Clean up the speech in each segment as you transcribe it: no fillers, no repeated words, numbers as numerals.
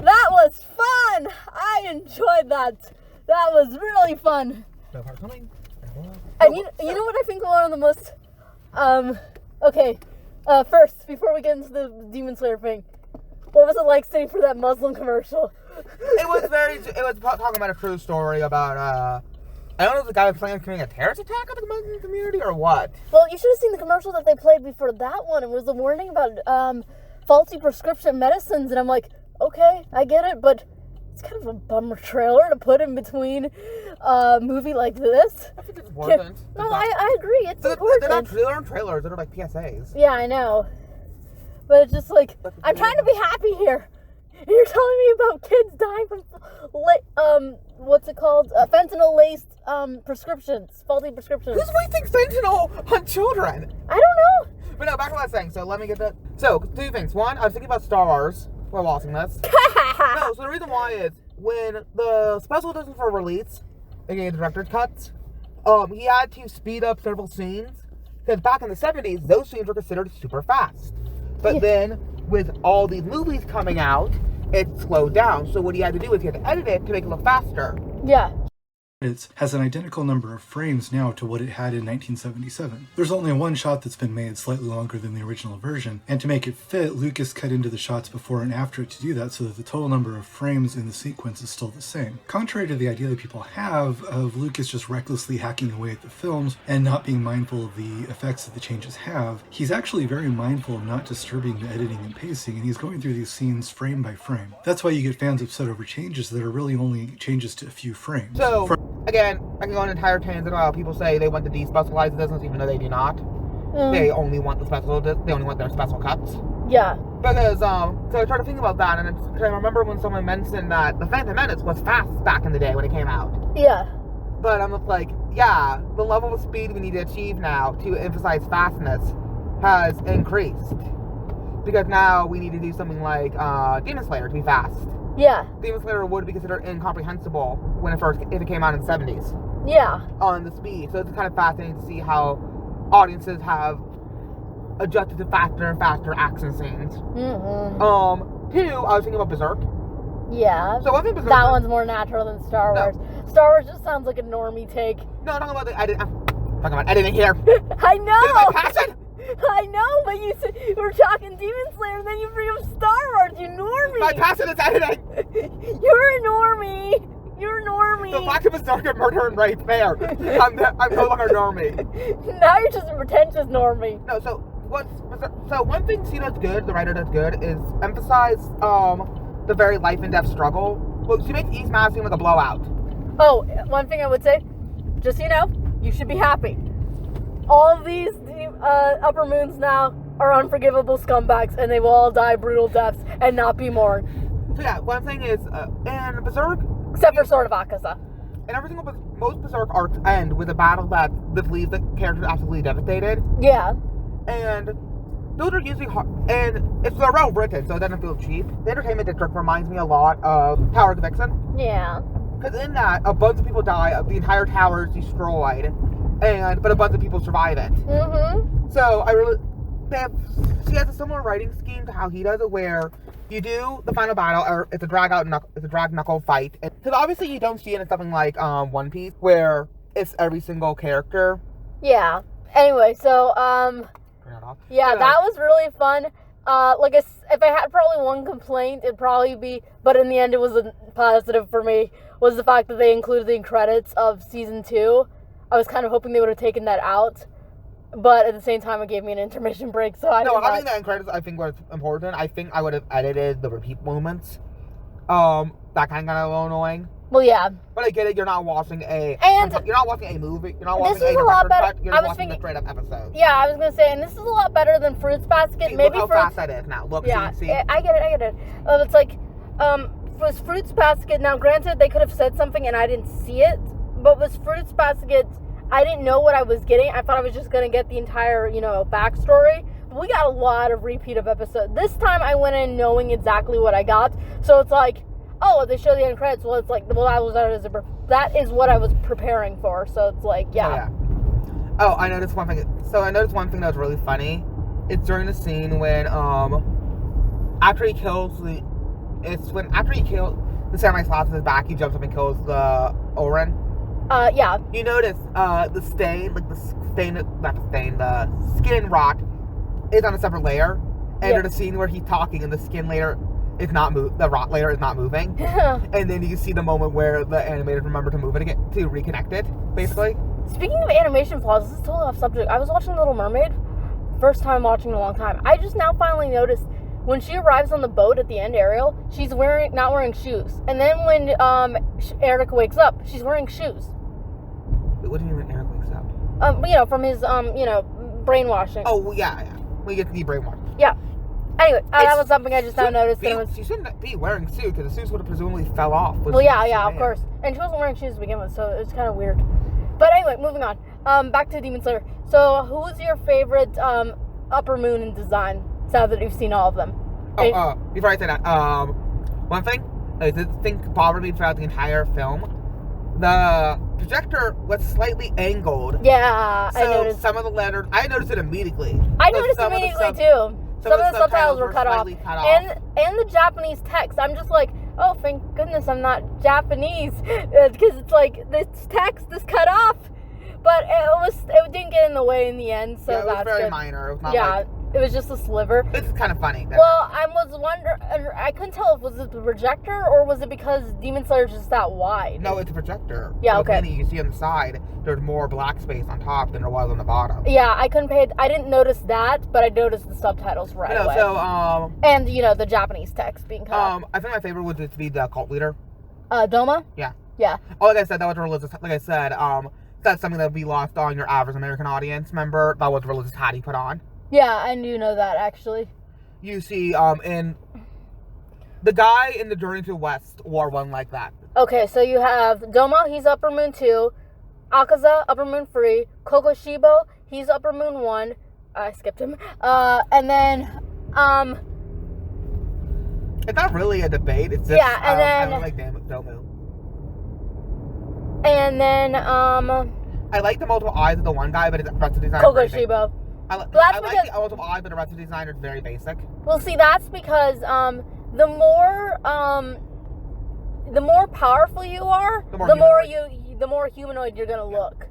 That was fun! I enjoyed that. That was really fun. No part coming. And you know what I think one of the most, okay, first, before we get into the Demon Slayer thing, what was it like sitting for that Muslim commercial? It was talking about a true story about, I don't know if the guy was planning on committing a terrorist attack on the Muslim community or what. Well, you should have seen the commercial that they played before that one. It was a warning about, faulty prescription medicines, and I'm like, okay, I get it, but it's kind of a bummer trailer to put in between a movie like this. I think it's important. No, I agree, it's important. They're not trailers, they're like PSAs. Yeah, I know. But it's just like, I'm trying to be happy here. And you're telling me about kids dying from, what's it called? Fentanyl-laced, prescriptions. Faulty prescriptions. Who's wasting fentanyl on children? I don't know. But no, back to what I was saying. So let me get that. So, two things. One, I was thinking about Star Wars while watching this. No, so the reason why is when the special editions were released, aka the director's cuts, he had to speed up several scenes because back in the 70s, those scenes were considered super fast. But then with all these movies coming out, it slowed down. So what he had to do is he had to edit it to make it look faster. Yeah. It has an identical number of frames now to what it had in 1977. There's only one shot that's been made slightly longer than the original version, and to make it fit, Lucas cut into the shots before and after it to do that so that the total number of frames in the sequence is still the same. Contrary to the idea that people have of Lucas just recklessly hacking away at the films and not being mindful of the effects that the changes have, he's actually very mindful of not disturbing the editing and pacing, and he's going through these scenes frame by frame. That's why you get fans upset over changes that are really only changes to a few frames. So, again, I can go on an entire tangent about how people say they want to despecialize the business, even though they do not. They only want the special. They only want their special cuts. Yeah. Because so I started thinking about that, and I remember when someone mentioned that the Phantom Menace was fast back in the day when it came out. Yeah. But I'm just like, yeah, the level of speed we need to achieve now to emphasize fastness has increased. Because now we need to do something like Demon Slayer to be fast. Yeah. Demon Slayer would be considered incomprehensible if it came out in the 70s. Yeah. On the speed. So it's kind of fascinating to see how audiences have adjusted to faster and faster action scenes. Mm-hmm. Two, I was thinking about Berserk. Yeah. So I think Berserk... That one's more natural than Star Wars. No. Star Wars just sounds like a normie take. No, I'm talking about the edit. I'm talking about editing here. I know! This is my passion! I know, but you said we were talking Demon Slayer and then you bring up Star Wars, you normie! My passion is editing! You're a normie! You're a normie! The fact of Berserk and murder and rape, there. I'm no longer normie. Now you're just a pretentious normie. No, so one thing she does good, the writer does good, is emphasize the very life and death struggle. Well, she makes East Mass seem like a blowout. Oh, one thing I would say, just so you know, you should be happy. All of these upper moons now are unforgivable scumbags, and they will all die brutal deaths and not be mourned. So yeah, one thing is, in Berserk... Except for Sword of Akaza. And every single... Most Berserk arcs end with a battle that leaves the characters absolutely devastated. Yeah. And those are usually hard... And they're well written, so it doesn't feel cheap. The Entertainment District reminds me a lot of Tower of the Vixen. Yeah. Because in that, a bunch of people die, the entire tower is destroyed, but a bunch of people survive it. Mm-hmm. So, she has a similar writing scheme to how he does it, where you do the final battle, or it's a drag knuckle fight. Because obviously you don't see it in something like One Piece, where it's every single character. Yeah. Anyway, so, yeah, that was really fun. If I had probably one complaint, it'd probably be, but in the end it was a positive for me, was the fact that they included the credits of season 2. I was kind of hoping they would have taken that out, but at the same time it gave me an intermission break, so having that in credits I think was important. I think I would have edited the repeat moments. That kind of got a little annoying. Well, yeah. But I get it, you're not watching a movie, you're not watching a director's cut, you're watching a straight up episode. Yeah, I was gonna say, and this is a lot better than Fruits Basket. See, maybe look how fast that is now. Look, yeah, see. I get it. It's like, with Fruits Basket, now granted, they could have said something and I didn't see it, but with Fruits Basket, I didn't know what I was getting. I thought I was just gonna get the entire, backstory. But we got a lot of repeat of episodes. This time I went in knowing exactly what I got, so it's like, oh, they show the end credits. Well, it's like, that is what I was preparing for. So it's like, yeah. Oh, I noticed one thing. So I noticed one thing that was really funny. It's during the scene when, after he kills It's when after he kills the samurai slaps his back, he jumps up and kills the Oren. Yeah. You notice the stain, like the skin rot is on a separate layer, and there's a scene where he's talking and the skin layer is not the rot layer is not moving, and then you see the moment where the animators remember to move it again to reconnect it, basically. Speaking of animation flaws, this is totally off subject. I was watching Little Mermaid, first time watching in a long time. I just now finally noticed when she arrives on the boat at the end, Ariel, she's not wearing shoes, and then when Eric wakes up, she's wearing shoes. Wait, what do you mean when Eric wakes up? From his brainwashing. Oh yeah. We get to be brainwashed. Yeah. Anyway, that was something I just now noticed. She shouldn't be wearing suits because the suits would have presumably fell off. Well, yeah, of course. And she wasn't wearing shoes to begin with, so it's kind of weird. But anyway, moving on. Back to Demon Slayer. So, who's your favorite Upper Moon in design? Now that you've seen all of them. Before I say that, one thing I think bothered me throughout the entire film, the projector was slightly angled. Yeah, so I noticed. Some of the letters, I noticed it immediately. I noticed immediately too. Some of the subtitles were cut off. And the Japanese text. I'm just like, oh, thank goodness I'm not Japanese, because it's like this text is cut off. But it didn't get in the way in the end, so yeah, it was that's very good. minor. It was not it was just a sliver. It's kind of funny. Well, I was wondering, I couldn't tell if was it the projector or was it because Demon Slayer is just that wide. No, it's a projector. Yeah, okay. You can see on the side, there's more black space on top than there was on the bottom. Yeah, I didn't notice that, but I noticed the subtitles right away. So, and, the Japanese text being cut off. I think my favorite would just be the cult leader. Doma? Yeah. Yeah. Oh, like I said, that was religious. Like I said, that's something that would be lost on your average American audience member. That was a religious hat he put on. Yeah, I do know that, actually. You see, in the guy in the Journey to the West wore one like that. Okay, so you have Doma, he's Upper Moon 2. Akaza, Upper Moon 3. Kokoshibo, he's Upper Moon 1. I skipped him. And then, it's not really a debate. It's just, yeah, and then, I don't like Domu. And then, I like the multiple eyes of the one guy, but his rest of the design. Kokoshibo. I like the multiple eyes, but the rest of the design is very basic. Well, see, that's because the more powerful you are, the more humanoid you're gonna look,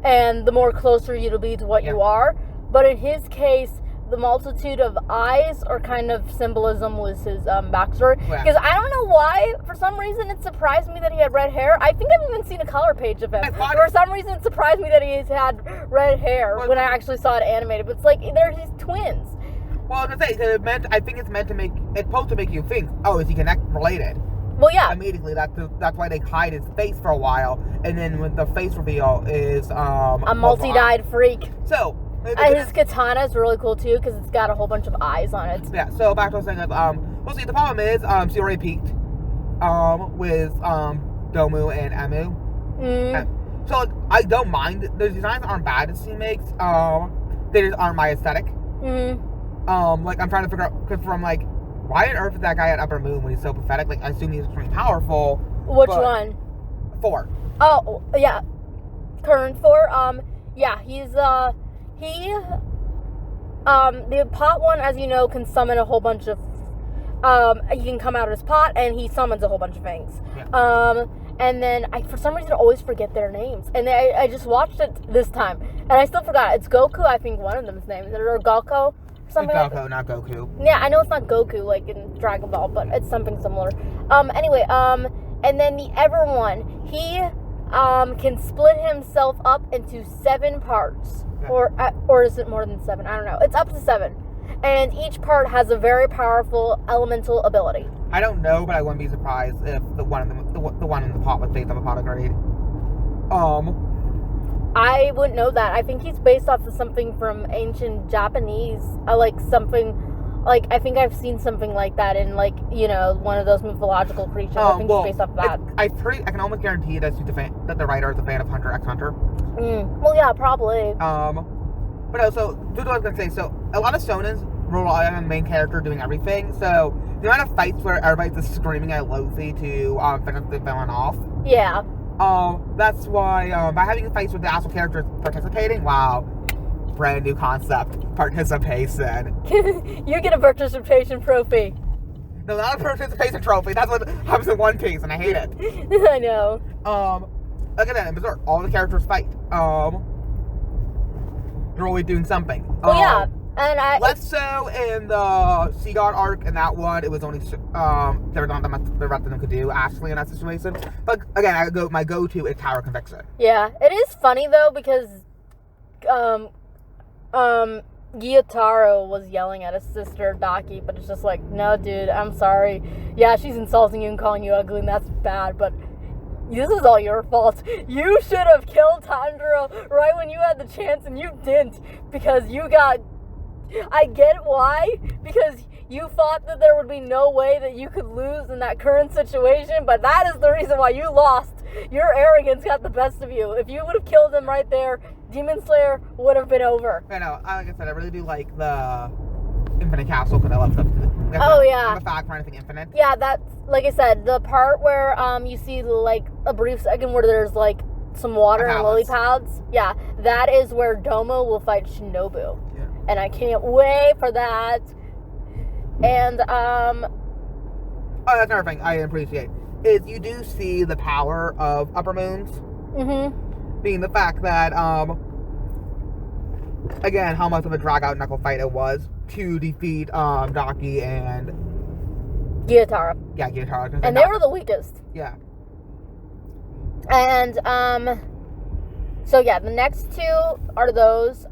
and the more closer you'll be to what you are. But in his case, the multitude of eyes or kind of symbolism was his backstory. Because I don't know why, for some reason, it surprised me that he had red hair. I think I've even seen a color page of him. For some reason, it surprised me that he had red hair when I actually saw it animated. But it's like, they're his twins. Well, I was gonna say, I think it's supposed to make you think, oh, is he related? Well, yeah. Immediately, that's why they hide his face for a while, and then when the face reveal is a multi-dyed freak. So. His katana is really cool too because it's got a whole bunch of eyes on it. Yeah. So back to what I was saying. Well, see, the problem is, she already peaked, with Domu and Emu. So like, I don't mind. The designs aren't bad that she makes. They just aren't my aesthetic. Like I'm trying to figure out because from like, why on earth is that guy at Upper Moon when he's so pathetic? Like I assume he's extremely powerful. Which one? 4. Oh yeah, current 4. Yeah, he's the pot one, as you know, can summon a whole bunch of, he can come out of his pot, and he summons a whole bunch of things. Yeah. And then, I, for some reason, always forget their names. And I just watched it this time, and I still forgot. It's Goku, I think one of them's name. Is it or Gakko? Something it's Gakko, like not Goku. Yeah, I know it's not Goku, like in Dragon Ball, but it's something similar. Anyway, and then the Ever one, he, can split himself up into 7 parts. Or is it more than 7? I don't know. It's up to 7. And each part has a very powerful elemental ability. I don't know, but I wouldn't be surprised if the one in the pot was based off a pot of grade. I wouldn't know that. I think he's based off of something from ancient Japanese. I think I've seen something like that in, like, one of those mythological creatures. I think it's based off of that. I can almost guarantee that the writer is a fan of Hunter x Hunter. Well, yeah, probably. But also, what I was going to say, so a lot of shonens rely on the main character doing everything, so the amount of fights where everybody's just screaming at Luffy to finish the villain off. Yeah. That's why, by having fights with the actual characters participating, wow, brand new concept, participation. You get a participation trophy. No, not a participation trophy. That's what happens in One Piece, and I hate it. I know. Look at that in Berserk. All the characters fight. They're always doing something. Well, yeah, and less so in the Sea God arc. In that one, it was only there was not that much the rest of them could do. Ashley in that situation, but again, my go-to is Tower Conviction. Yeah, it is funny though because Gyotaro was yelling at his sister Daki, but it's just like, no, dude, I'm sorry. Yeah, she's insulting you and calling you ugly, and that's bad, but this is all your fault. You should have killed Tanjiro right when you had the chance, and you didn't, because you got... I get why, because you thought that there would be no way that you could lose in that current situation, but that is the reason why you lost. Your arrogance got the best of you. If you would have killed him right there, Demon Slayer would have been over. I know, like I said, I really do like the Infinite Castle, because I love stuff. Oh, yeah. I'm a fact for anything infinite. Yeah, that's, like I said, the part where you see, like, a brief second where there's, like, some water and lily pads. Yeah, that is where Domo will fight Shinobu. Yeah. And I can't wait for that. And, oh, that's another thing I appreciate, is you do see the power of Upper Moons. Mm-hmm. Being the fact that, again, how much of a drag-out knuckle fight it was to defeat Daki and Gyotaro. Yeah, Gyotaro. And they were the weakest. Yeah. And so yeah, the next two are those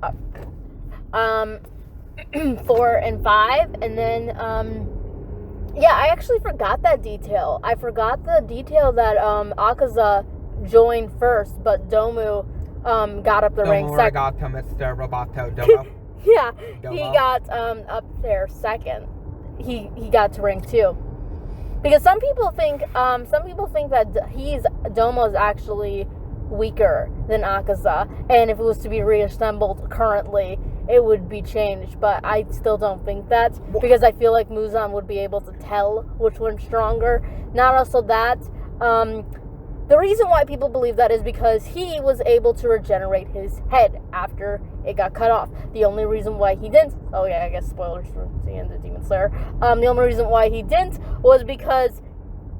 4 and 5, and then yeah, I actually forgot that detail. I forgot the detail that Akaza joined first, but Domu got up the rank second. Got to Mr. Roboto Domo. Yeah, Domo. he got up there second. He got to rank 2. Because some people think that Domo's actually weaker than Akaza, and if it was to be reassembled currently, it would be changed. But I still don't think that, because I feel like Muzan would be able to tell which one's stronger. Not also that, the reason why people believe that is because he was able to regenerate his head after it got cut off. The only reason why he didn't... Oh yeah, I guess spoilers for the end of Demon Slayer. The only reason why he didn't was because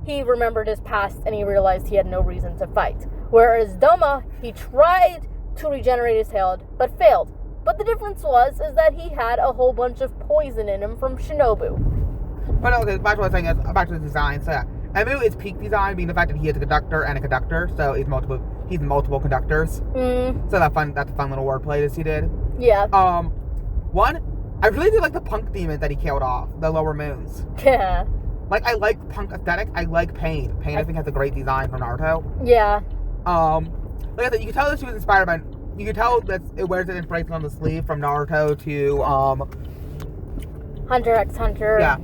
he remembered his past and he realized he had no reason to fight. Whereas Doma, he tried to regenerate his head, but failed. But the difference is that he had a whole bunch of poison in him from Shinobu. But okay, back to what I was saying, back to the design, so yeah. Emu is peak design, being the fact that he is a conductor and a conductor, so he's multiple conductors. So that's a fun little wordplay that he did. Yeah. One, I really do like the punk demons that he killed off, the lower moons. Yeah. Like, I like punk aesthetic, I like Pain. Pain, I think, has a great design from Naruto. Yeah. Like I said, you can tell that she was inspired by, you can tell that it wears an inspiration on the sleeve from Naruto to, Hunter x Hunter. Yeah.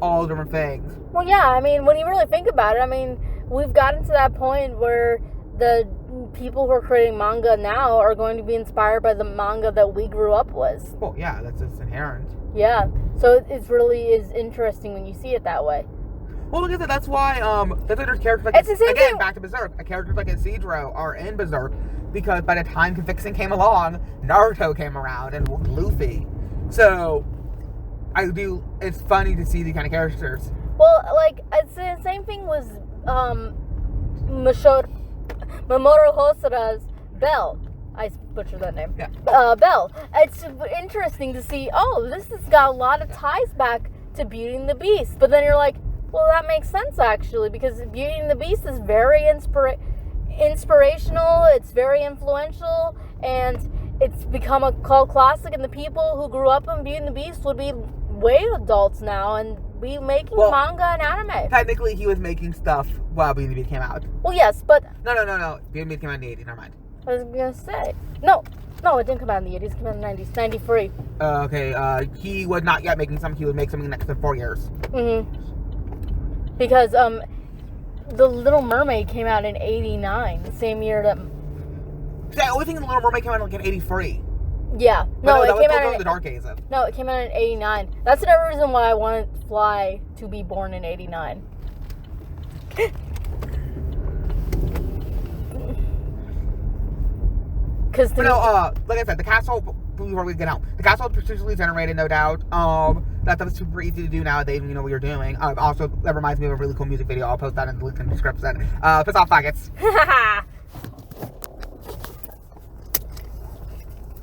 All different things. Well, yeah, I mean, when you really think about it, I mean, we've gotten to that point where the people who are creating manga now are going to be inspired by the manga that we grew up with. Well, yeah, that's just inherent. Yeah, so it really is interesting when you see it that way. Well, look at that. That's why there's characters like... It's the same thing. Back to Berserk. Characters like Isidro are in Berserk because by the time Convixen came along, Naruto came around and Luffy. So, it's funny to see these kind of characters. Well, like, it's the same thing with Mamoru Hosoda's Bell. I butchered that name. Yeah. Bell. It's interesting to see, this has got a lot of ties back to Beauty and the Beast. But then you're like, well, that makes sense, actually, because Beauty and the Beast is very inspirational, it's very influential, and it's become a cult classic, and the people who grew up on Beauty and the Beast would be way adults now, and be making manga and anime. Technically, he was making stuff while Beauty and the Beast came out. Well, yes, but... No. Beauty and the Beast came out in the 80s, never mind. I was gonna say... No, it didn't come out in the 80s, it came out in the 90s, 93. Okay, he was not yet making something, he would make something next to 4 years. Mm-hmm. Because, The Little Mermaid came out in 89, the same year that... See, I always think The Little Mermaid came out in 83. Yeah. No, it came out in... the Dark Ages. No, it came out in 89. That's another reason why I wanted Fly to be born in 89. Like I said, the castle, before we get out, the castle is procedurally generated, no doubt. That stuff is super easy to do nowadays when you know what you're doing. Also, that reminds me of a really cool music video. I'll post that in the link in the description. Piss off faggots.